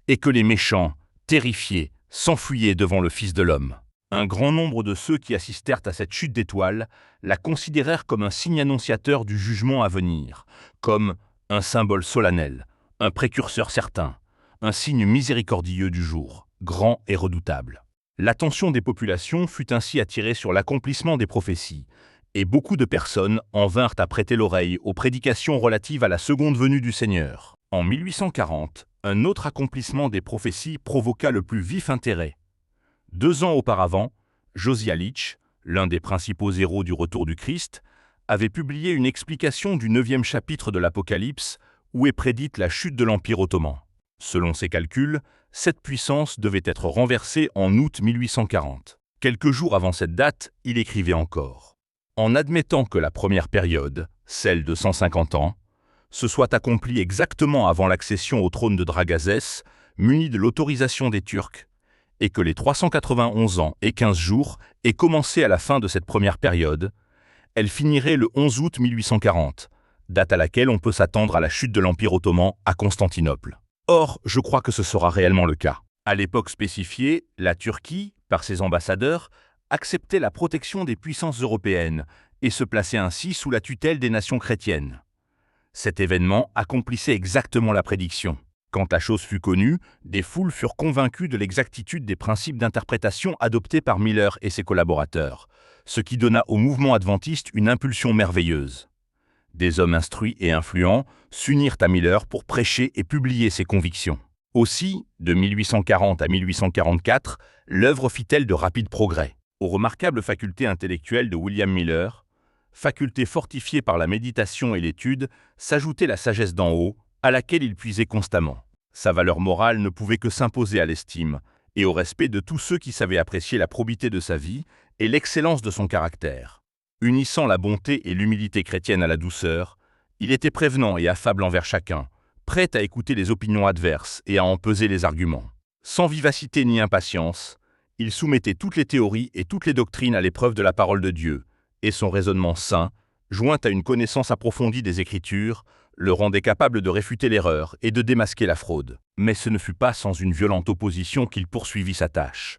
et que les méchants, terrifiés, s'enfuyaient devant le Fils de l'homme. Un grand nombre de ceux qui assistèrent à cette chute d'étoiles la considérèrent comme un signe annonciateur du jugement à venir, comme un symbole solennel, un précurseur certain, un signe miséricordieux du jour, grand et redoutable. L'attention des populations fut ainsi attirée sur l'accomplissement des prophéties, et beaucoup de personnes en vinrent à prêter l'oreille aux prédications relatives à la seconde venue du Seigneur. En 1840, un autre accomplissement des prophéties provoqua le plus vif intérêt. 2 ans auparavant, Josiah Litch, l'un des principaux héros du retour du Christ, avait publié une explication du 9e chapitre de l'Apocalypse où est prédite la chute de l'Empire ottoman. Selon ses calculs, cette puissance devait être renversée en août 1840. Quelques jours avant cette date, il écrivait encore « En admettant que la première période, celle de 150 ans, se soit accomplie exactement avant l'accession au trône de Dragazès, muni de l'autorisation des Turcs, et que les 391 ans et 15 jours aient commencé à la fin de cette première période, elle finirait le 11 août 1840, date à laquelle on peut s'attendre à la chute de l'Empire ottoman à Constantinople. Or, je crois que ce sera réellement le cas. À l'époque spécifiée, la Turquie, par ses ambassadeurs, acceptait la protection des puissances européennes et se plaçait ainsi sous la tutelle des nations chrétiennes. Cet événement accomplissait exactement la prédiction. Quand la chose fut connue, des foules furent convaincues de l'exactitude des principes d'interprétation adoptés par Miller et ses collaborateurs, ce qui donna au mouvement adventiste une impulsion merveilleuse. Des hommes instruits et influents s'unirent à Miller pour prêcher et publier ses convictions. Aussi, de 1840 à 1844, l'œuvre fit-elle de rapides progrès. Aux remarquables facultés intellectuelles de William Miller, faculté fortifiée par la méditation et l'étude, s'ajoutait la sagesse d'en haut, à laquelle il puisait constamment. Sa valeur morale ne pouvait que s'imposer à l'estime et au respect de tous ceux qui savaient apprécier la probité de sa vie et l'excellence de son caractère. Unissant la bonté et l'humilité chrétienne à la douceur, il était prévenant et affable envers chacun, prêt à écouter les opinions adverses et à en peser les arguments. Sans vivacité ni impatience, il soumettait toutes les théories et toutes les doctrines à l'épreuve de la parole de Dieu, et son raisonnement sain, joint à une connaissance approfondie des Écritures, le rendait capable de réfuter l'erreur et de démasquer la fraude. Mais ce ne fut pas sans une violente opposition qu'il poursuivit sa tâche.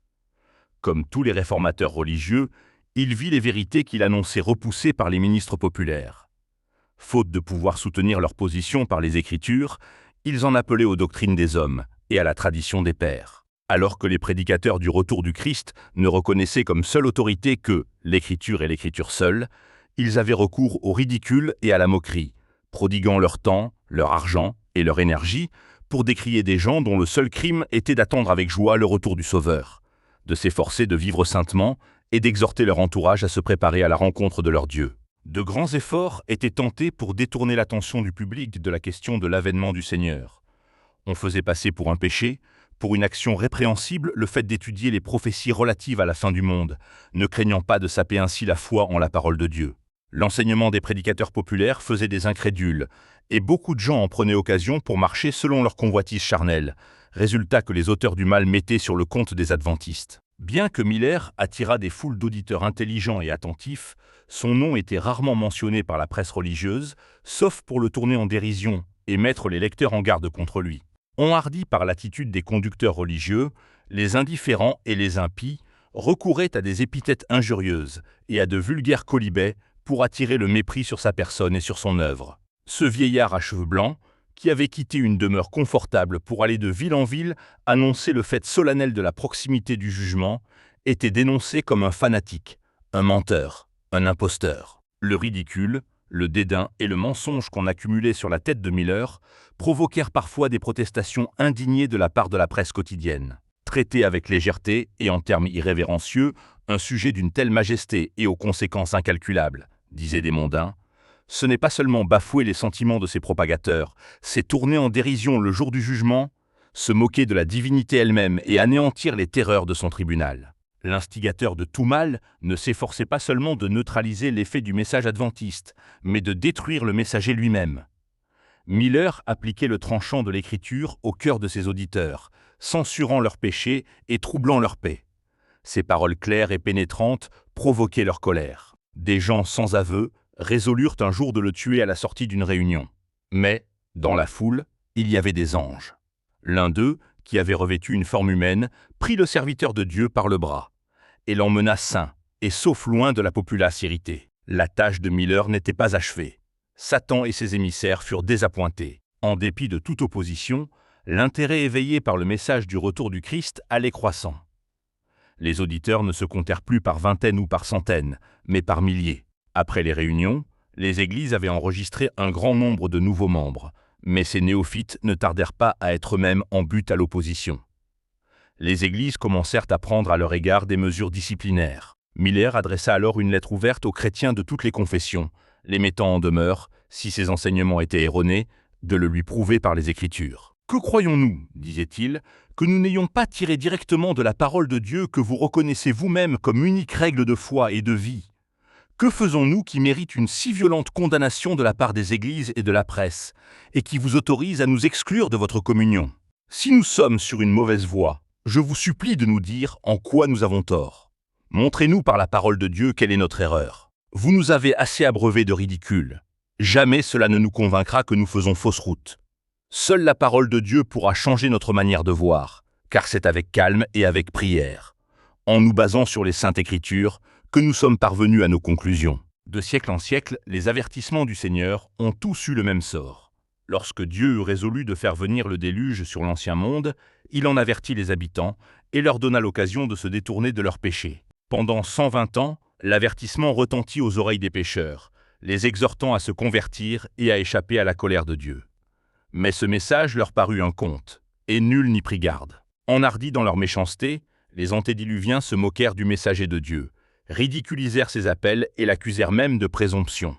Comme tous les réformateurs religieux, il vit les vérités qu'il annonçait repoussées par les ministres populaires. Faute de pouvoir soutenir leur position par les Écritures, ils en appelaient aux doctrines des hommes et à la tradition des pères. Alors que les prédicateurs du retour du Christ ne reconnaissaient comme seule autorité que l'Écriture et l'Écriture seule, ils avaient recours au ridicule et à la moquerie, prodiguant leur temps, leur argent et leur énergie pour décrier des gens dont le seul crime était d'attendre avec joie le retour du Sauveur, de s'efforcer de vivre saintement et d'exhorter leur entourage à se préparer à la rencontre de leur Dieu. De grands efforts étaient tentés pour détourner l'attention du public de la question de l'avènement du Seigneur. On faisait passer pour un péché, pour une action répréhensible, le fait d'étudier les prophéties relatives à la fin du monde, ne craignant pas de saper ainsi la foi en la parole de Dieu. L'enseignement des prédicateurs populaires faisait des incrédules, et beaucoup de gens en prenaient occasion pour marcher selon leur convoitise charnelle, résultat que les auteurs du mal mettaient sur le compte des adventistes. Bien que Miller attirât des foules d'auditeurs intelligents et attentifs, son nom était rarement mentionné par la presse religieuse, sauf pour le tourner en dérision et mettre les lecteurs en garde contre lui. Enhardis par l'attitude des conducteurs religieux, les indifférents et les impies recouraient à des épithètes injurieuses et à de vulgaires quolibets pour attirer le mépris sur sa personne et sur son œuvre. Ce vieillard à cheveux blancs, qui avait quitté une demeure confortable pour aller de ville en ville annoncer le fait solennel de la proximité du jugement, était dénoncé comme un fanatique, un menteur, un imposteur. Le ridicule, le dédain et le mensonge qu'on accumulait sur la tête de Miller provoquèrent parfois des protestations indignées de la part de la presse quotidienne. Traiter avec légèreté et en termes irrévérencieux un sujet d'une telle majesté et aux conséquences incalculables, disaient des mondains, ce n'est pas seulement bafouer les sentiments de ses propagateurs, c'est tourner en dérision le jour du jugement, se moquer de la divinité elle-même et anéantir les terreurs de son tribunal. L'instigateur de tout mal ne s'efforçait pas seulement de neutraliser l'effet du message adventiste, mais de détruire le messager lui-même. Miller appliquait le tranchant de l'Écriture au cœur de ses auditeurs, censurant leurs péchés et troublant leur paix. Ses paroles claires et pénétrantes provoquaient leur colère. Des gens sans aveu résolurent un jour de le tuer à la sortie d'une réunion. Mais, dans la foule, il y avait des anges. L'un d'eux, qui avait revêtu une forme humaine, prit le serviteur de Dieu par le bras et l'emmena sain et sauf loin de la populace irritée. La tâche de Miller n'était pas achevée. Satan et ses émissaires furent désappointés. En dépit de toute opposition, l'intérêt éveillé par le message du retour du Christ allait croissant. Les auditeurs ne se comptèrent plus par vingtaines ou par centaines, mais par milliers. Après les réunions, les églises avaient enregistré un grand nombre de nouveaux membres, mais ces néophytes ne tardèrent pas à être eux-mêmes en butte à l'opposition. Les églises commencèrent à prendre à leur égard des mesures disciplinaires. Miller adressa alors une lettre ouverte aux chrétiens de toutes les confessions, les mettant en demeure, si ces enseignements étaient erronés, de le lui prouver par les Écritures. « Que croyons-nous, disait-il, que nous n'ayons pas tiré directement de la parole de Dieu que vous reconnaissez vous-même comme unique règle de foi et de vie ? Que faisons-nous qui mérite une si violente condamnation de la part des églises et de la presse, et qui vous autorise à nous exclure de votre communion? Si nous sommes sur une mauvaise voie, je vous supplie de nous dire en quoi nous avons tort. Montrez-nous par la parole de Dieu quelle est notre erreur. Vous nous avez assez abreuvés de ridicule. Jamais cela ne nous convaincra que nous faisons fausse route. Seule la parole de Dieu pourra changer notre manière de voir, car c'est avec calme et avec prière, en nous basant sur les Saintes Écritures, que nous sommes parvenus à nos conclusions. De siècle en siècle, les avertissements du Seigneur ont tous eu le même sort. Lorsque Dieu eut résolu de faire venir le déluge sur l'ancien monde, il en avertit les habitants et leur donna l'occasion de se détourner de leurs péchés. Pendant 120 ans, l'avertissement retentit aux oreilles des pécheurs, les exhortant à se convertir et à échapper à la colère de Dieu. Mais ce message leur parut un conte, et nul n'y prit garde. Enhardis dans leur méchanceté, les antédiluviens se moquèrent du messager de Dieu, ridiculisèrent ses appels et l'accusèrent même de présomption.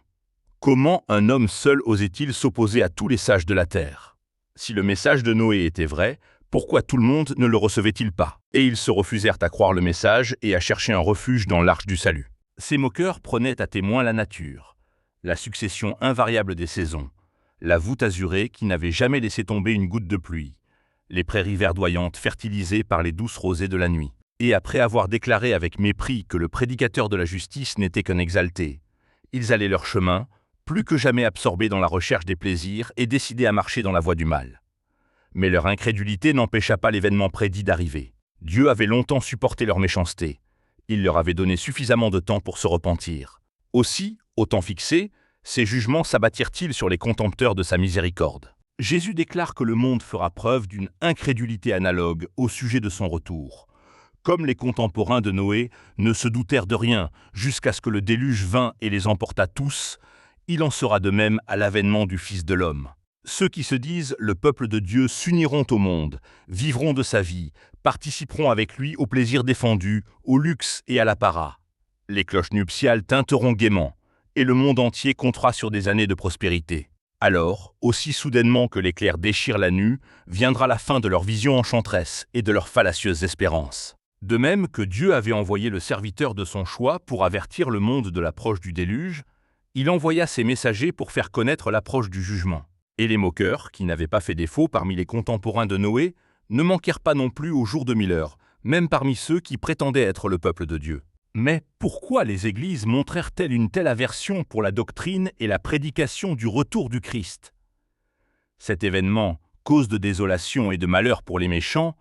Comment un homme seul osait-il s'opposer à tous les sages de la terre? Si le message de Noé était vrai, pourquoi tout le monde ne le recevait-il pas? Et ils se refusèrent à croire le message et à chercher un refuge dans l'arche du salut. Ces moqueurs prenaient à témoin la nature, la succession invariable des saisons, la voûte azurée qui n'avait jamais laissé tomber une goutte de pluie, les prairies verdoyantes fertilisées par les douces rosées de la nuit. Et après avoir déclaré avec mépris que le prédicateur de la justice n'était qu'un exalté, ils allaient leur chemin, plus que jamais absorbés dans la recherche des plaisirs et décidés à marcher dans la voie du mal. Mais leur incrédulité n'empêcha pas l'événement prédit d'arriver. Dieu avait longtemps supporté leur méchanceté. Il leur avait donné suffisamment de temps pour se repentir. Aussi, au temps fixé, ces jugements s'abattirent-ils sur les contempteurs de sa miséricorde. Jésus déclare que le monde fera preuve d'une incrédulité analogue au sujet de son retour. Comme les contemporains de Noé ne se doutèrent de rien jusqu'à ce que le déluge vînt et les emporta tous, il en sera de même à l'avènement du Fils de l'homme. Ceux qui se disent « le peuple de Dieu » s'uniront au monde, vivront de sa vie, participeront avec lui aux plaisirs défendus, au luxe et à l'apparat. Les cloches nuptiales tinteront gaiement, et le monde entier comptera sur des années de prospérité. Alors, aussi soudainement que l'éclair déchire la nue, viendra la fin de leur vision enchanteresse et de leurs fallacieuses espérances. De même que Dieu avait envoyé le serviteur de son choix pour avertir le monde de l'approche du déluge, il envoya ses messagers pour faire connaître l'approche du jugement. Et les moqueurs, qui n'avaient pas fait défaut parmi les contemporains de Noé, ne manquèrent pas non plus au jour de Mille-Heures, même parmi ceux qui prétendaient être le peuple de Dieu. Mais pourquoi les églises montrèrent-elles une telle aversion pour la doctrine et la prédication du retour du Christ? Cet événement, cause de désolation et de malheur pour les méchants,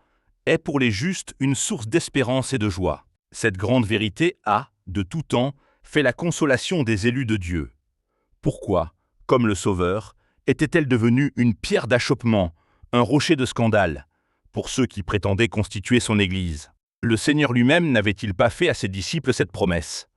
est pour les justes une source d'espérance et de joie. Cette grande vérité a, de tout temps, fait la consolation des élus de Dieu. Pourquoi, comme le Sauveur, était-elle devenue une pierre d'achoppement, un rocher de scandale, pour ceux qui prétendaient constituer son Église? Le Seigneur lui-même n'avait-il pas fait à ses disciples cette promesse?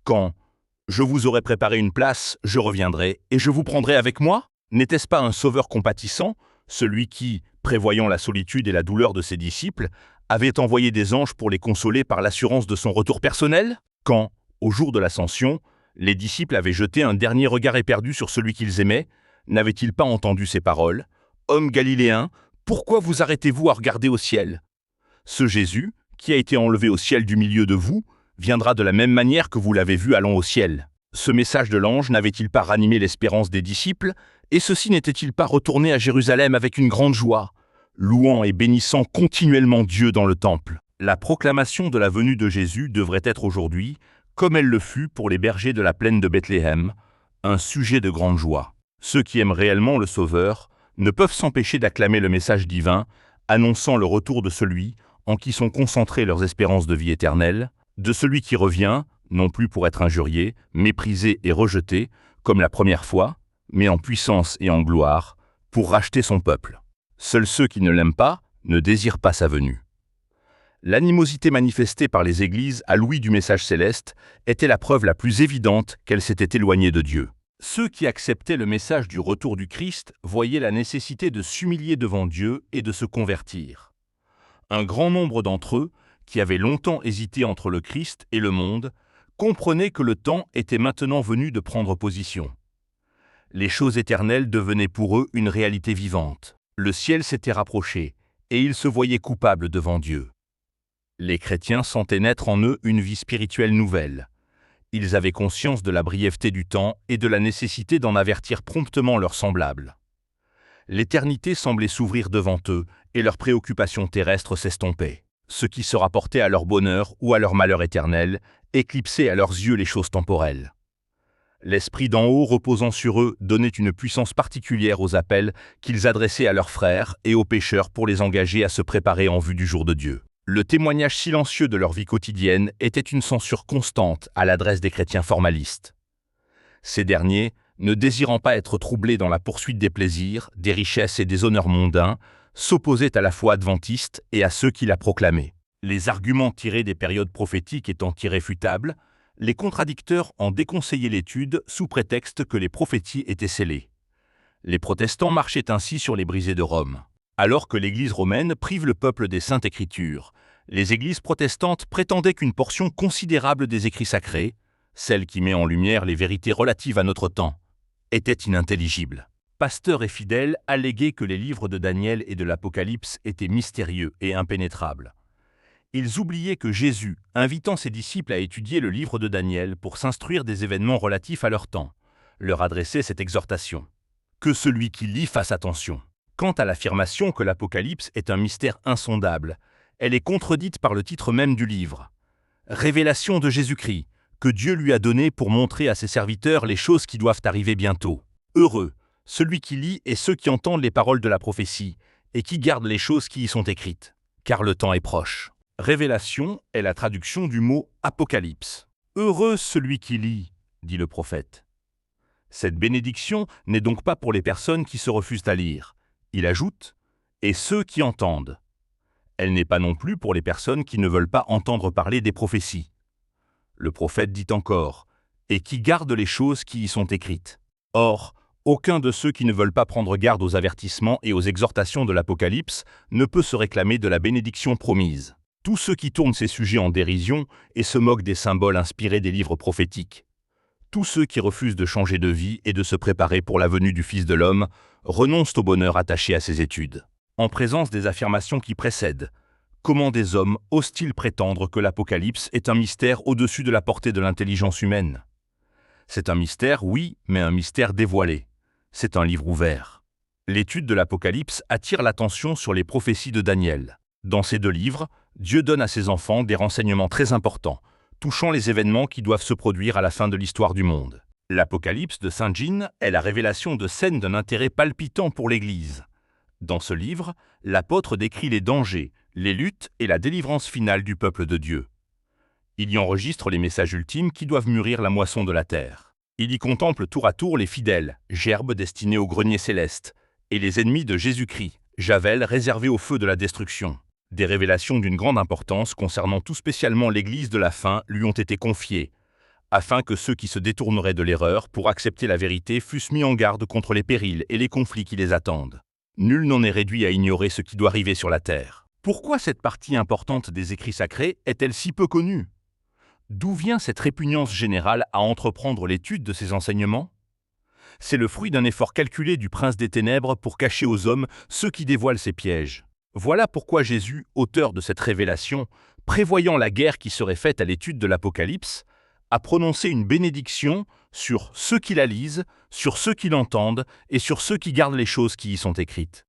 Quand « Je vous aurai préparé une place, je reviendrai, et je vous prendrai avec moi » N'était-ce pas un Sauveur compatissant, celui qui, prévoyant la solitude et la douleur de ses disciples, avait envoyé des anges pour les consoler par l'assurance de son retour personnel? Quand, au jour de l'Ascension, les disciples avaient jeté un dernier regard éperdu sur celui qu'ils aimaient, n'avaient-ils pas entendu ces paroles? « Hommes galiléens, pourquoi vous arrêtez-vous à regarder au ciel? Ce Jésus, qui a été enlevé au ciel du milieu de vous, viendra de la même manière que vous l'avez vu allant au ciel. » Ce message de l'ange n'avait-il pas ranimé l'espérance des disciples, et ceux-ci n'étaient-ils pas retournés à Jérusalem avec une grande joie, louant et bénissant continuellement Dieu dans le temple? La proclamation de la venue de Jésus devrait être aujourd'hui, comme elle le fut pour les bergers de la plaine de Bethléem, un sujet de grande joie. Ceux qui aiment réellement le Sauveur ne peuvent s'empêcher d'acclamer le message divin, annonçant le retour de celui en qui sont concentrées leurs espérances de vie éternelle, de celui qui revient, non plus pour être injurié, méprisé et rejeté, comme la première fois, mais en puissance et en gloire, pour racheter son peuple. Seuls ceux qui ne l'aiment pas ne désirent pas sa venue. L'animosité manifestée par les églises à l'ouïe du message céleste était la preuve la plus évidente qu'elles s'étaient éloignées de Dieu. Ceux qui acceptaient le message du retour du Christ voyaient la nécessité de s'humilier devant Dieu et de se convertir. Un grand nombre d'entre eux, qui avaient longtemps hésité entre le Christ et le monde, comprenaient que le temps était maintenant venu de prendre position. Les choses éternelles devenaient pour eux une réalité vivante. Le ciel s'était rapproché, et ils se voyaient coupables devant Dieu. Les chrétiens sentaient naître en eux une vie spirituelle nouvelle. Ils avaient conscience de la brièveté du temps et de la nécessité d'en avertir promptement leurs semblables. L'éternité semblait s'ouvrir devant eux, et leurs préoccupations terrestres s'estompaient. Ce qui se rapportait à leur bonheur ou à leur malheur éternel éclipsait à leurs yeux les choses temporelles. L'Esprit d'en haut reposant sur eux donnait une puissance particulière aux appels qu'ils adressaient à leurs frères et aux pécheurs pour les engager à se préparer en vue du jour de Dieu. Le témoignage silencieux de leur vie quotidienne était une censure constante à l'adresse des chrétiens formalistes. Ces derniers, ne désirant pas être troublés dans la poursuite des plaisirs, des richesses et des honneurs mondains, s'opposaient à la foi adventiste et à ceux qui la proclamaient. Les arguments tirés des périodes prophétiques étant irréfutables, les contradicteurs en déconseillaient l'étude sous prétexte que les prophéties étaient scellées. Les protestants marchaient ainsi sur les brisées de Rome. Alors que l'Église romaine prive le peuple des Saintes Écritures, les églises protestantes prétendaient qu'une portion considérable des écrits sacrés, celle qui met en lumière les vérités relatives à notre temps, était inintelligible. Pasteurs et fidèles alléguaient que les livres de Daniel et de l'Apocalypse étaient mystérieux et impénétrables. Ils oubliaient que Jésus, invitant ses disciples à étudier le livre de Daniel pour s'instruire des événements relatifs à leur temps, leur adressait cette exhortation. Que celui qui lit fasse attention. Quant à l'affirmation que l'Apocalypse est un mystère insondable, elle est contredite par le titre même du livre. Révélation de Jésus-Christ, que Dieu lui a donné pour montrer à ses serviteurs les choses qui doivent arriver bientôt. Heureux, celui qui lit et ceux qui entendent les paroles de la prophétie, et qui gardent les choses qui y sont écrites, car le temps est proche. Révélation est la traduction du mot apocalypse. Heureux celui qui lit, dit le prophète. Cette bénédiction n'est donc pas pour les personnes qui se refusent à lire. Il ajoute, et ceux qui entendent. Elle n'est pas non plus pour les personnes qui ne veulent pas entendre parler des prophéties. Le prophète dit encore, et qui gardent les choses qui y sont écrites. Or, Aucun de ceux qui ne veulent pas prendre garde aux avertissements et aux exhortations de l'Apocalypse ne peut se réclamer de la bénédiction promise. Tous ceux qui tournent ces sujets en dérision et se moquent des symboles inspirés des livres prophétiques. Tous ceux qui refusent de changer de vie et de se préparer pour la venue du Fils de l'homme renoncent au bonheur attaché à ses études. En présence des affirmations qui précèdent, comment des hommes osent-ils prétendre que l'Apocalypse est un mystère au-dessus de la portée de l'intelligence humaine? C'est un mystère, oui, mais un mystère dévoilé. C'est un livre ouvert. L'étude de l'Apocalypse attire l'attention sur les prophéties de Daniel. Dans ces deux livres, Dieu donne à ses enfants des renseignements très importants, touchant les événements qui doivent se produire à la fin de l'histoire du monde. L'Apocalypse de Saint Jean est la révélation de scènes d'un intérêt palpitant pour l'Église. Dans ce livre, l'apôtre décrit les dangers, les luttes et la délivrance finale du peuple de Dieu. Il y enregistre les messages ultimes qui doivent mûrir la moisson de la terre. Il y contemple tour à tour les fidèles, gerbes destinées au grenier céleste, et les ennemis de Jésus-Christ, javel réservé au feu de la destruction. Des révélations d'une grande importance concernant tout spécialement l'Église de la fin lui ont été confiées, afin que ceux qui se détourneraient de l'erreur pour accepter la vérité fussent mis en garde contre les périls et les conflits qui les attendent. Nul n'en est réduit à ignorer ce qui doit arriver sur la terre. Pourquoi cette partie importante des écrits sacrés est-elle si peu connue? D'où vient cette répugnance générale à entreprendre l'étude de ces enseignements? C'est le fruit d'un effort calculé du prince des ténèbres pour cacher aux hommes ceux qui dévoilent ses pièges. Voilà pourquoi Jésus, auteur de cette révélation, prévoyant la guerre qui serait faite à l'étude de l'Apocalypse, a prononcé une bénédiction sur ceux qui la lisent, sur ceux qui l'entendent et sur ceux qui gardent les choses qui y sont écrites.